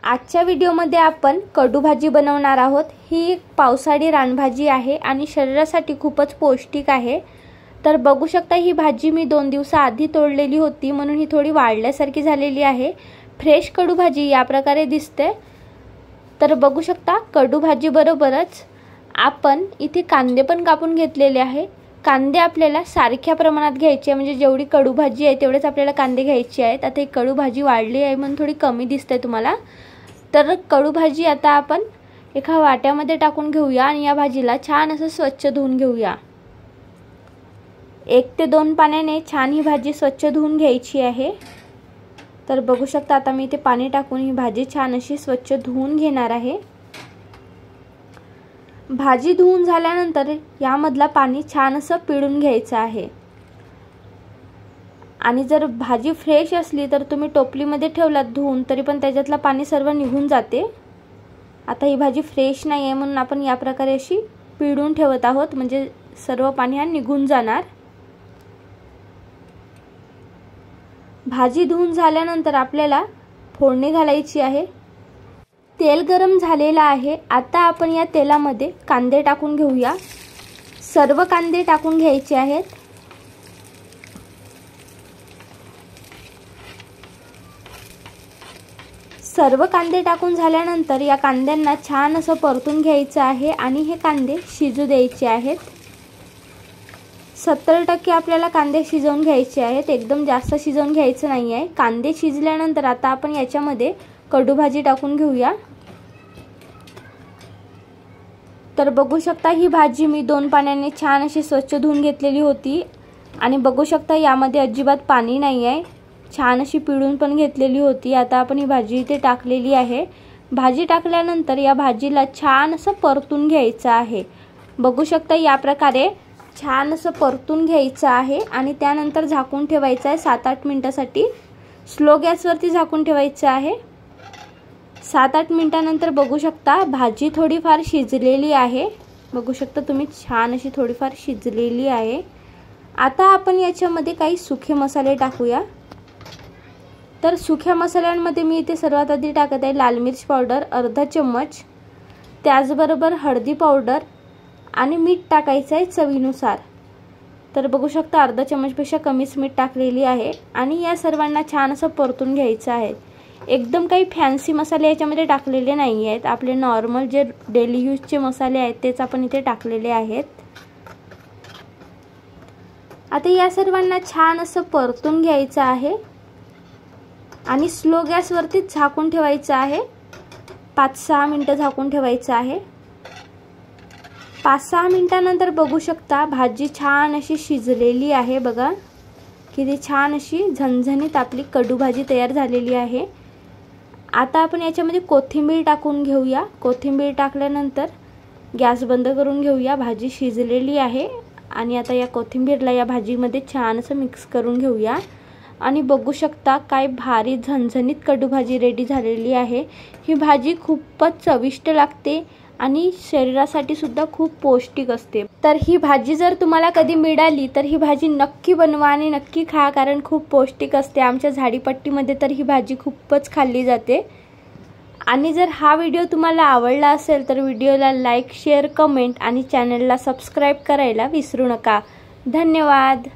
आजच्या व्हिडिओमध्ये आपण कडू भाजी बनवणार आहोत। ही पावसाळी रानभाजी आहे आणि शरीरासाठी खूपच पौष्टिक आहे। तर बघू शकता ही भाजी मी 2 दिवसाआधी तोडलेली होती, म्हणून ही थोडी वाळल्यासारखी झालेली आहे। फ्रेश कडू भाजी या प्रकारे दिसते। तर बघू शकता कडू भाजी बरोबरच आपण इथे कांदे पण कापून घेतलेले आहे। कांदे आपल्याला सारख्या प्रमाणात घ्यायचे, म्हणजे जेवढी कडू भाजी आहे तेवढेच आपल्याला कांदे घ्यायचे आहेत। आता ही कडू भाजी वाढली आहे म्हणून थोडी कमी दिसते तुम्हाला। तर कडू भाजी आता आपण एका वाट्यामध्ये टाकून घेऊया आणि या भाजीला छान असं स्वच्छ धुवून घेऊया। 1 ते 2 पाण्याने छान ही भाजी स्वच्छ धुवून घ्यायची आहे। तर बघू शकता आता मी इथे पाणी टाकून ही भाजी छान अशी स्वच्छ धुवून घेणार आहे। भाजी धुवून झाल्यानंतर यामधला पाणी छान असं पिळून घ्यायचं आहे। आणि जर भाजी फ्रेश असली तर तुम्ही टोपलीमध्ये ठेवलात धुवून तरी पण त्याच्यातला पाणी सर्व निघून जाते। आता ही भाजी फ्रेश नाही आहे म्हणून आपण या प्रकारे अशी पिळून ठेवत आहोत, म्हणजे सर्व पाणी हा निघून जाणार। भाजी धुवून झाल्यानंतर आपल्याला फोडणी घालायची आहे। तेल गरम झालेला आहे। आता आपण या तेलामध्ये कांदे टाकून घेऊया। सर्व कांदे टाकून घ्यायचे आहेत। सर्व कांदे टाकून झाल्यानंतर या कांद्यांना छान असं परतून घ्यायचं आहे आणि हे कांदे शिजू द्यायचे आहेत। 70% आपल्याला कांदे शिजवून घ्यायचे आहेत, एकदम जास्त शिजवून घ्यायचं नाही आहे। कांदे शिजल्यानंतर आता आपण याच्यामध्ये कडू भाजी टाकून घेऊया। तर बघू शकता ही भाजी मी 2 पाण्याने छान अशी स्वच्छ धुवून घेतलेली होती आणि बघू शकता यामध्ये अजिबात पाणी नाही आहे। छान अशी पिळून पण घेतलेली होती। आता आपण ही भाजी इथे टाकलेली आहे। भाजी टाकल्यानंतर या भाजीला छान असं परतून घ्यायचं आहे। बघू शकता या प्रकारे छान असं परतून घ्यायचं आहे आणि त्यानंतर झाकून ठेवायचं आहे 7-8 मिनिटांसाठी। स्लो गॅसवरती झाकून ठेवायचं आहे। 7-8 मिनिटांनंतर बघू शकता भाजी थोडीफार शिजलेली आहे। बघू शकता तुम्ही छान अशी थोडीफार शिजलेली आहे। आता आपण याच्यामध्ये काही सुखे मसाले टाकूया। तर सुख्या मसाल्यांमध्ये मी इथे सर्वात आधी टाकत आहे लाल मिर्च पावडर अर्धा चम्मच, त्याचबरोबर हळदी पावडर आणि मीठ टाकायचं आहे चवीनुसार। तर बघू शकता अर्धा चम्मचपेक्षा कमीच मीठ टाकलेली आहे आणि या सर्वांना छान असं परतून घ्यायचं आहे। एकदम काही फॅन्सी मसाले याच्यामध्ये टाकलेले नाही आहेत, आपले नॉर्मल जे डेली यूजचे मसाले आहेत तेच आपण इथे टाकलेले आहेत। आता या सर्वांना छान असं परतून घ्यायचं आहे आणि स्लो गॅसवरती झाकून ठेवायचं आहे। 5-6 मिनिटं झाकून ठेवायचं आहे। 5-6 मिनिटांनंतर बघू शकता भाजी छान अशी शिजलेली आहे। बघा किती छान अशी झणझणीत आपली कडू भाजी तयार झालेली आहे। आता आपण याच्यामध्ये कोथिंबीर टाकून घेऊया। कोथिंबीर टाकल्यानंतर गॅस बंद करून घेऊया। भाजी शिजलेली आहे आणि आता या कोथिंबीरला या भाजीमध्ये छान असं मिक्स करून घेऊया आणि बघू शकता काय भारी झणझणीत कडू भाजी रेडी झालेली आहे। ही भाजी खूपच चविष्ट लागते आणि शरीरासाठी सुद्धा खूप पौष्टिक असते। तर ही भाजी जर तुम्हाला कधी मिळाली तर ही भाजी नक्की बनवा आणि नक्की खा, कारण खूप पौष्टिक असते। आमच्या झाडीपट्टीमध्ये तर ही भाजी खूपच खाल्ली जाते। आणि जर हा व्हिडिओ तुम्हाला आवडला असेल तर व्हिडिओला लाईक, शेअर, कमेंट आणि चॅनलला सबस्क्राईब करायला विसरू नका। धन्यवाद।